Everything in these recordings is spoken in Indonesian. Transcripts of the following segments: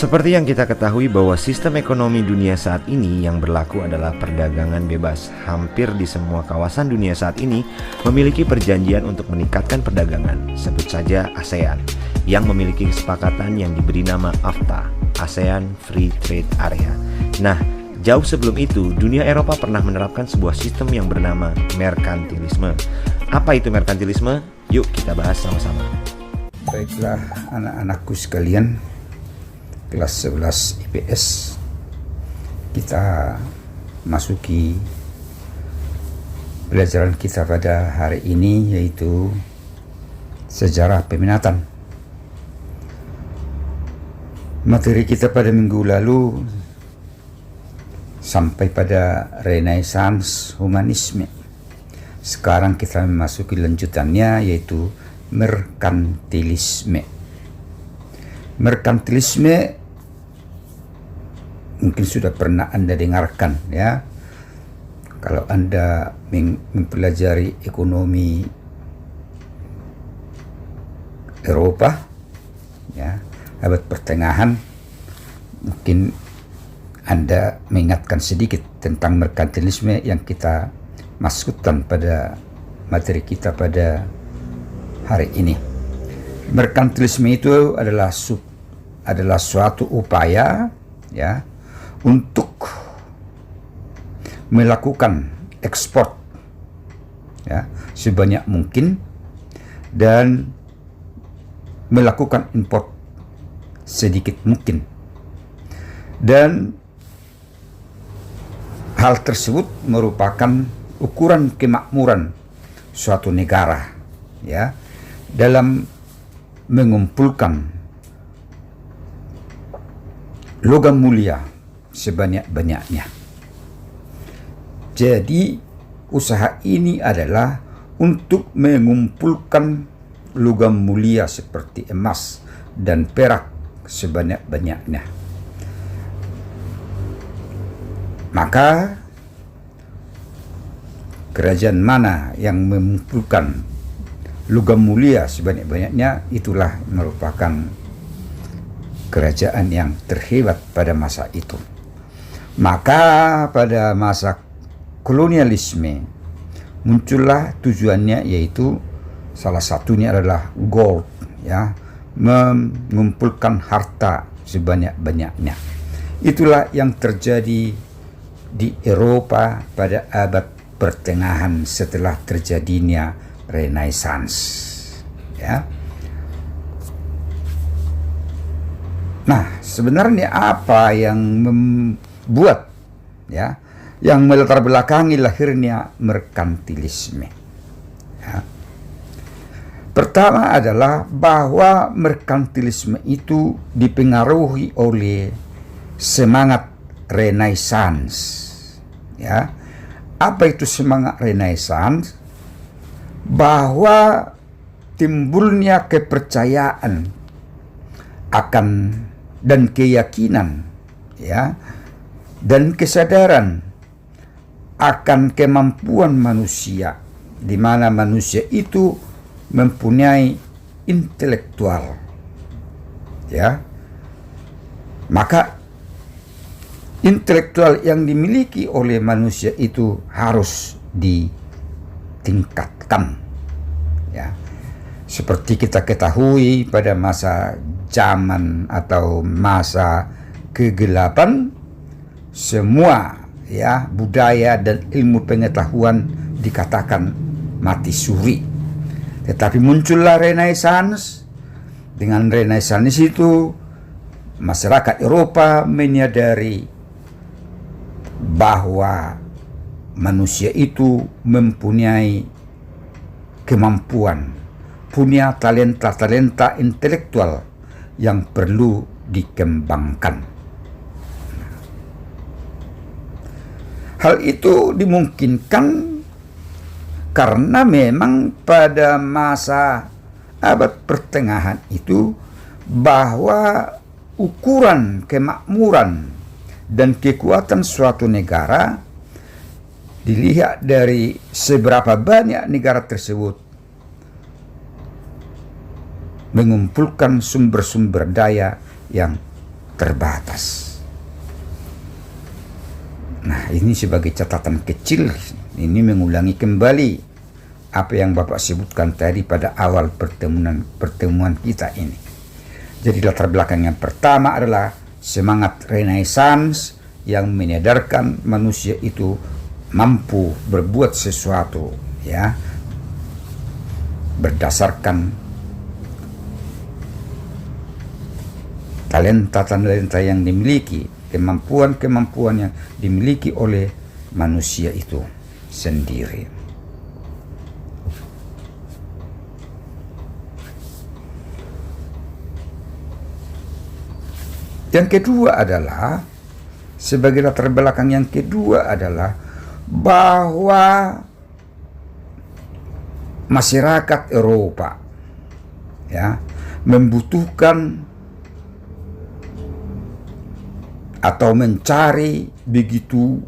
Seperti yang kita ketahui bahwa sistem ekonomi dunia saat ini yang berlaku adalah perdagangan bebas. Hampir di semua kawasan dunia saat ini memiliki perjanjian untuk meningkatkan perdagangan. Sebut saja ASEAN, yang memiliki kesepakatan yang diberi nama AFTA, ASEAN Free Trade Area. Nah, jauh sebelum itu, dunia Eropa pernah menerapkan sebuah sistem yang bernama merkantilisme. Apa itu merkantilisme? Yuk kita bahas sama-sama. Baiklah anak-anakku sekalian, kelas 11 IPS, kita masuki pelajaran kita pada hari ini, yaitu sejarah peminatan. Materi kita pada minggu lalu sampai pada Renaissance humanisme. Sekarang kita memasuki lanjutannya, yaitu merkantilisme. Merkantilisme mungkin sudah pernah Anda dengarkan, ya. Kalau Anda mempelajari ekonomi Eropa, ya, abad pertengahan, mungkin Anda mengingatkan sedikit tentang merkantilisme yang kita masukkan pada materi kita pada hari ini. Merkantilisme itu adalah suatu upaya, ya, untuk melakukan ekspor, ya, sebanyak mungkin dan melakukan impor sedikit mungkin. Dan hal tersebut merupakan ukuran kemakmuran suatu negara, ya, dalam mengumpulkan logam mulia sebanyak-banyaknya. Jadi usaha ini adalah untuk mengumpulkan logam mulia seperti emas dan perak sebanyak-banyaknya. Maka kerajaan mana yang mengumpulkan logam mulia sebanyak-banyaknya, itulah merupakan kerajaan yang terhebat pada masa itu. Maka pada masa kolonialisme muncullah tujuannya, yaitu salah satunya adalah gold, ya, mengumpulkan harta sebanyak-banyaknya. Itulah yang terjadi di Eropa pada abad pertengahan setelah terjadinya Renaissance, ya. Nah, sebenarnya apa yang membuat, ya, yang melatar belakangi lahirnya merkantilisme? Ya. Pertama adalah bahwa merkantilisme itu dipengaruhi oleh semangat Renaissance, ya. Apa itu semangat Renaissance? Bahwa timbulnya kepercayaan akan dan keyakinan, ya, dan kesadaran akan kemampuan manusia, di mana manusia itu mempunyai intelektual, ya. Maka intelektual yang dimiliki oleh manusia itu harus ditingkatkan, ya. Seperti kita ketahui pada masa zaman atau masa kegelapan, semua, ya, budaya dan ilmu pengetahuan dikatakan mati suri. Tetapi muncullah Renaissance. Dengan Renaissance itu masyarakat Eropa menyadari bahwa manusia itu mempunyai kemampuan, punya talenta-talenta intelektual yang perlu dikembangkan. Hal itu dimungkinkan karena memang pada masa abad pertengahan itu bahwa ukuran kemakmuran dan kekuatan suatu negara dilihat dari seberapa banyak negara tersebut mengumpulkan sumber-sumber daya yang terbatas. Nah, ini sebagai catatan kecil, ini mengulangi kembali apa yang Bapak sebutkan tadi pada awal pertemuan kita ini. Jadi latar belakang yang pertama adalah semangat Renaissance yang menyadarkan manusia itu mampu berbuat sesuatu, ya, berdasarkan talenta-talenta yang dimiliki, kemampuan-kemampuan yang dimiliki oleh manusia itu sendiri. Yang kedua adalah, sebagai latar belakang yang kedua adalah bahwa masyarakat Eropa, ya, membutuhkan atau mencari begitu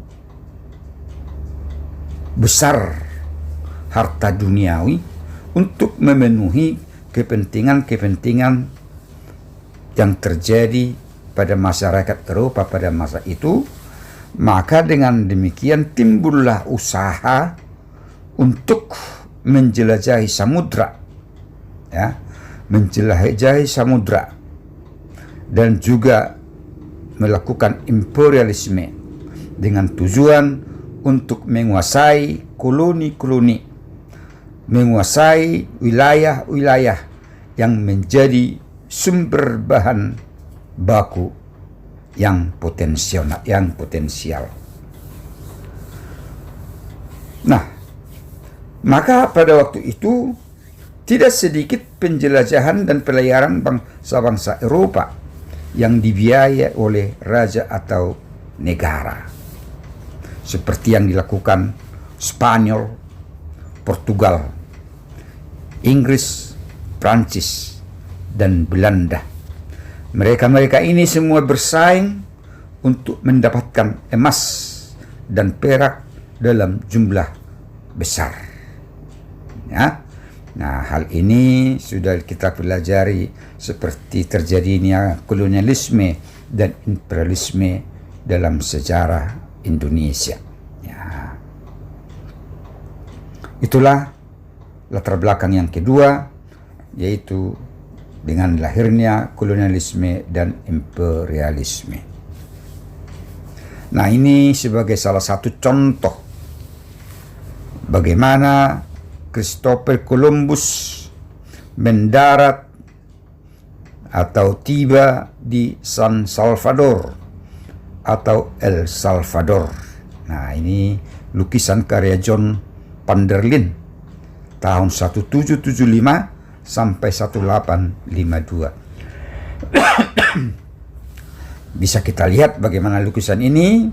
besar harta duniawi untuk memenuhi kepentingan-kepentingan yang terjadi pada masyarakat Eropa pada masa itu. Maka dengan demikian timbullah usaha untuk menjelajahi samudra, ya, menjelajahi samudra, dan juga melakukan imperialisme dengan tujuan untuk menguasai koloni-koloni, menguasai wilayah-wilayah yang menjadi sumber bahan baku yang potensial. Nah, maka pada waktu itu tidak sedikit penjelajahan dan pelayaran bangsa-bangsa Eropa yang dibiayai oleh raja atau negara, seperti yang dilakukan Spanyol, Portugal, Inggris, Prancis, dan Belanda. Mereka ini semua bersaing untuk mendapatkan emas dan perak dalam jumlah besar, ya. Nah, hal ini sudah kita pelajari seperti terjadinya kolonialisme dan imperialisme dalam sejarah Indonesia, ya. Itulah latar belakang yang kedua, yaitu dengan lahirnya kolonialisme dan imperialisme. Nah, ini sebagai salah satu contoh bagaimana Christopher Columbus mendarat atau tiba di San Salvador atau El Salvador. Nah, ini lukisan karya John van der Linde tahun 1775 sampai 1852. Bisa kita lihat bagaimana lukisan ini,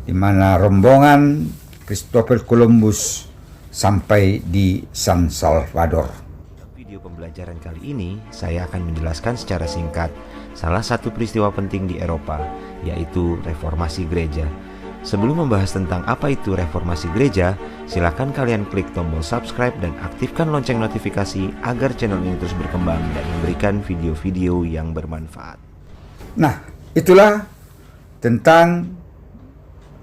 di mana rombongan Christopher Columbus sampai di San Salvador. Dalam video pembelajaran kali ini, saya akan menjelaskan secara singkat salah satu peristiwa penting di Eropa, yaitu reformasi gereja. Sebelum membahas tentang apa itu reformasi gereja, silakan kalian klik tombol subscribe dan aktifkan lonceng notifikasi agar channel ini terus berkembang dan memberikan video-video yang bermanfaat. Nah, itulah tentang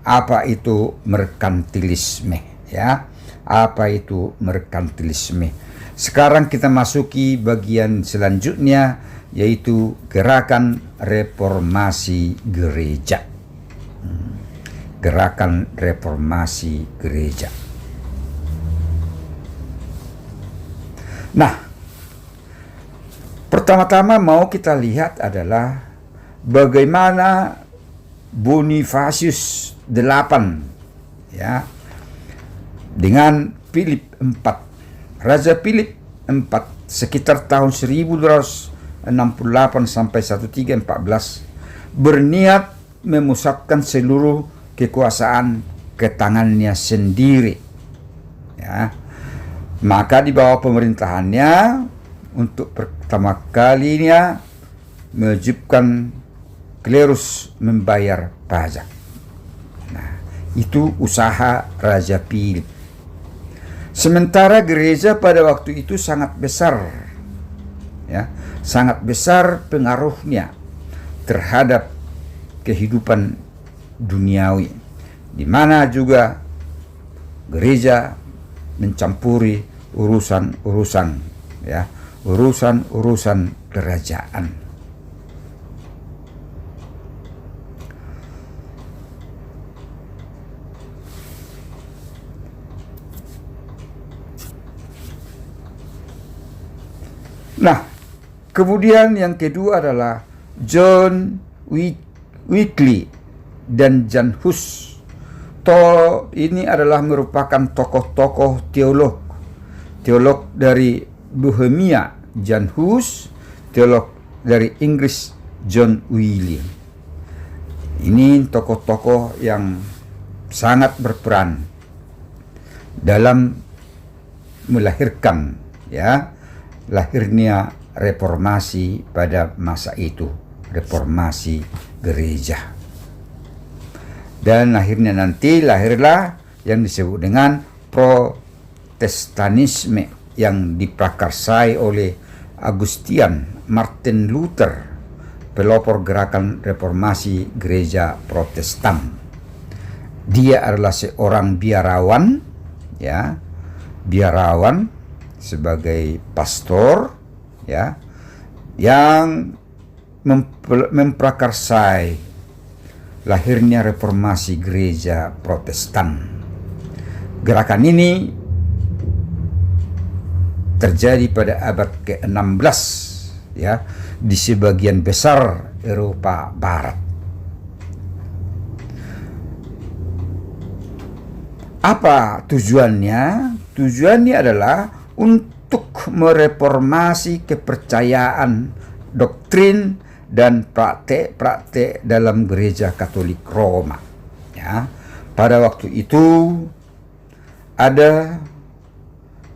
apa itu merkantilisme, ya. Apa itu merkantilisme? Sekarang kita masuki bagian selanjutnya, yaitu gerakan reformasi gereja. Gerakan reformasi gereja. Nah, pertama-tama mau kita lihat adalah bagaimana Bonifacius VIII, ya, dengan Philip IV, Raja Philip IV sekitar tahun 1268 sampai 1314 berniat memusatkan seluruh kekuasaan ke tangannya sendiri, ya. Maka di bawah pemerintahannya untuk pertama kalinya mewajibkan klerus membayar pajak. Nah, itu usaha Raja Philip. Sementara gereja pada waktu itu sangat besar, ya, sangat besar pengaruhnya terhadap kehidupan duniawi, di mana juga gereja mencampuri urusan-urusan, ya, urusan-urusan kerajaan. Nah, kemudian yang kedua adalah John Wycliffe dan Jan Hus. Ini adalah merupakan tokoh-tokoh teolog dari Bohemia Jan Hus, teolog dari Inggris John Wycliffe. Ini tokoh-tokoh yang sangat berperan dalam melahirkan, ya, lahirnya reformasi pada masa itu, reformasi gereja. Dan akhirnya nanti lahirlah yang disebut dengan Protestanisme yang diprakarsai oleh Augustin Martin Luther, pelopor gerakan reformasi gereja Protestan. Dia adalah seorang biarawan, ya, biarawan sebagai pastor, ya, yang memprakarsai lahirnya reformasi gereja Protestan. Gerakan ini terjadi pada abad ke-16, ya, di sebagian besar Eropa Barat. Apa tujuannya? Tujuannya adalah untuk mereformasi kepercayaan, doktrin, dan praktek-praktek dalam gereja Katolik Roma. Ya, pada waktu itu ada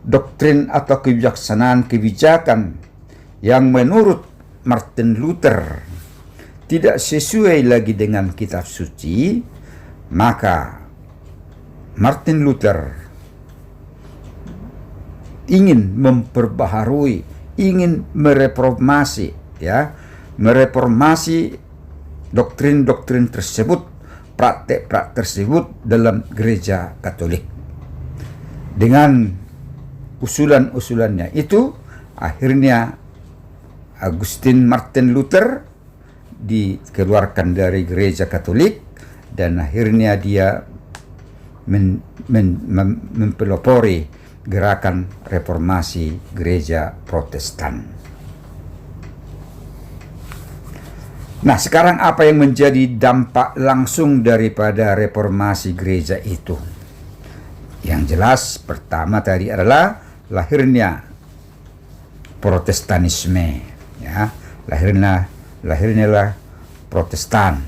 doktrin atau kebijakan yang menurut Martin Luther tidak sesuai lagi dengan kitab suci, maka Martin Luther ingin memperbaharui, ingin mereformasi, ya, mereformasi doktrin-doktrin tersebut, praktek-praktek tersebut dalam gereja Katolik. Dengan usulan-usulannya itu, akhirnya Augustin Martin Luther dikeluarkan dari gereja Katolik, dan akhirnya dia mempelopori gerakan reformasi gereja Protestan. Nah, sekarang apa yang menjadi dampak langsung daripada reformasi gereja itu? Yang jelas pertama tadi adalah lahirnya Protestanisme, ya, lahirnya Protestan.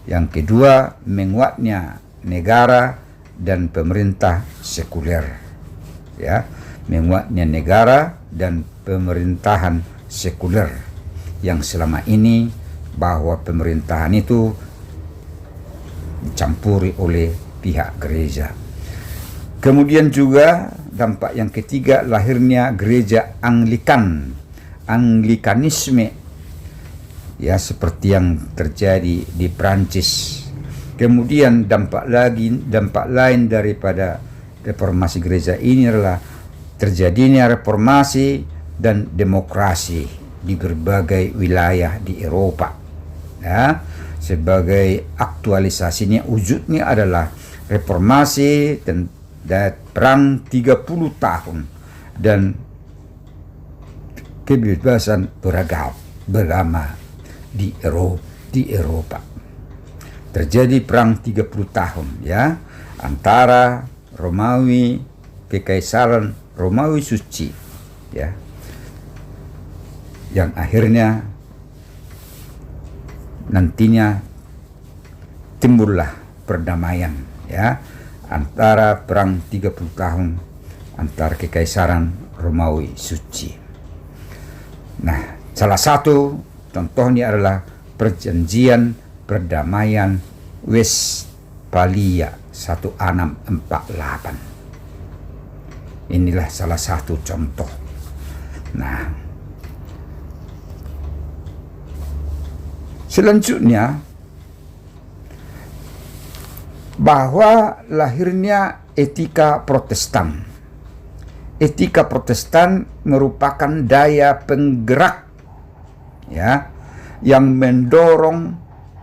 Yang kedua, menguatnya negara dan pemerintah sekuler, ya, menguatnya negara dan pemerintahan sekuler yang selama ini bahwa pemerintahan itu dicampuri oleh pihak gereja. Kemudian juga dampak yang ketiga, lahirnya gereja Anglikanisme, ya, seperti yang terjadi di Prancis. Kemudian dampak lain daripada reformasi gereja ini adalah terjadinya reformasi dan demokrasi di berbagai wilayah di Eropa. Ya, sebagai aktualisasinya, wujudnya adalah reformasi dan perang 30 tahun dan kebebasan beragama di Eropa. Terjadi perang 30 tahun, ya, antara Romawi, Kekaisaran Romawi Suci, ya, yang akhirnya nantinya timbullah perdamaian, ya, antara perang 30 tahun antara Kekaisaran Romawi Suci. Nah, salah satu contohnya adalah perjanjian perdamaian Westphalia 1648. Inilah salah satu contoh. Nah, Selanjutnya, bahwa lahirnya etika Protestan. Etika Protestan merupakan daya penggerak ya yang mendorong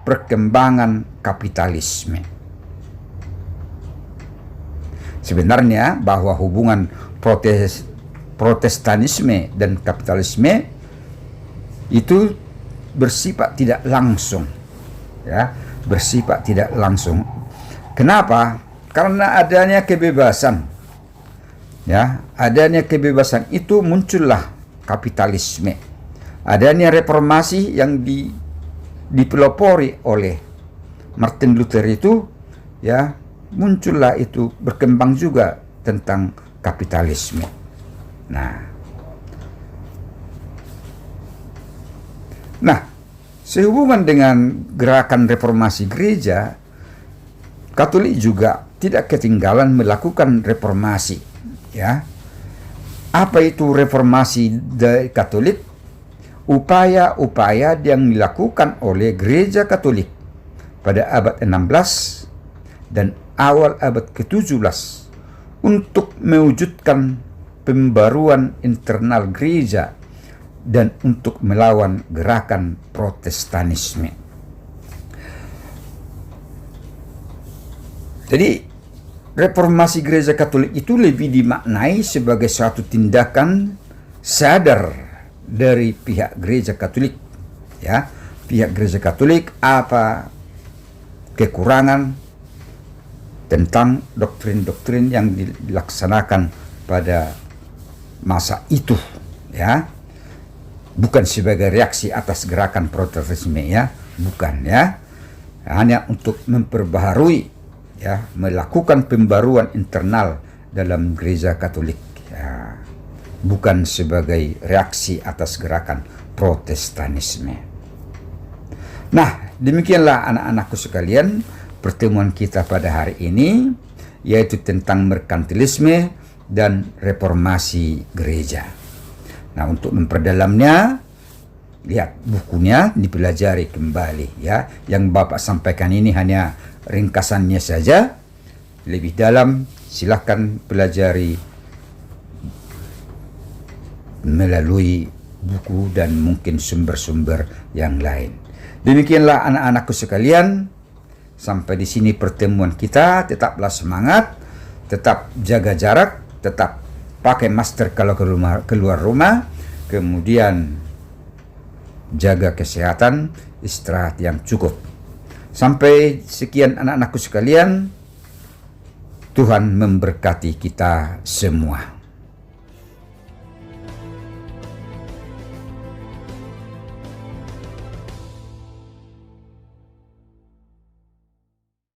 perkembangan kapitalisme. Sebenarnya bahwa hubungan Protestanisme dan kapitalisme itu bersifat tidak langsung, ya, bersifat tidak langsung. Kenapa? Karena adanya kebebasan, ya, adanya kebebasan itu muncullah kapitalisme. Adanya reformasi yang dipelopori oleh Martin Luther itu, ya, muncullah itu, berkembang juga tentang kapitalisme. Nah, sehubungan dengan gerakan reformasi gereja, Katolik juga tidak ketinggalan melakukan reformasi, ya. Apa itu reformasi dari Katolik? Upaya-upaya yang dilakukan oleh gereja Katolik pada abad 16 dan awal abad ke-17 untuk mewujudkan pembaruan internal gereja dan untuk melawan gerakan Protestanisme. Jadi, reformasi gereja Katolik itu lebih dimaknai sebagai suatu tindakan sadar dari pihak gereja Katolik, ya. Pihak gereja Katolik apa kekurangan tentang doktrin-doktrin yang dilaksanakan pada masa itu, ya. Bukan sebagai reaksi atas gerakan Protestanisme, ya, bukan, ya. Hanya untuk memperbaharui, ya, melakukan pembaruan internal dalam gereja Katolik, ya, bukan sebagai reaksi atas gerakan Protestanisme. Nah, demikianlah anak-anakku sekalian pertemuan kita pada hari ini, yaitu tentang merkantilisme dan reformasi gereja. Nah, untuk memperdalamnya, lihat bukunya, dipelajari kembali, ya. Yang Bapak sampaikan ini hanya ringkasannya saja. Lebih dalam silakan pelajari melalui buku dan mungkin sumber-sumber yang lain. Demikianlah anak-anakku sekalian, sampai di sini pertemuan kita. Tetaplah semangat, tetap jaga jarak, tetap pakai masker kalau keluar rumah, kemudian jaga kesehatan, istirahat yang cukup. Sampai sekian anak-anakku sekalian, Tuhan memberkati kita semua.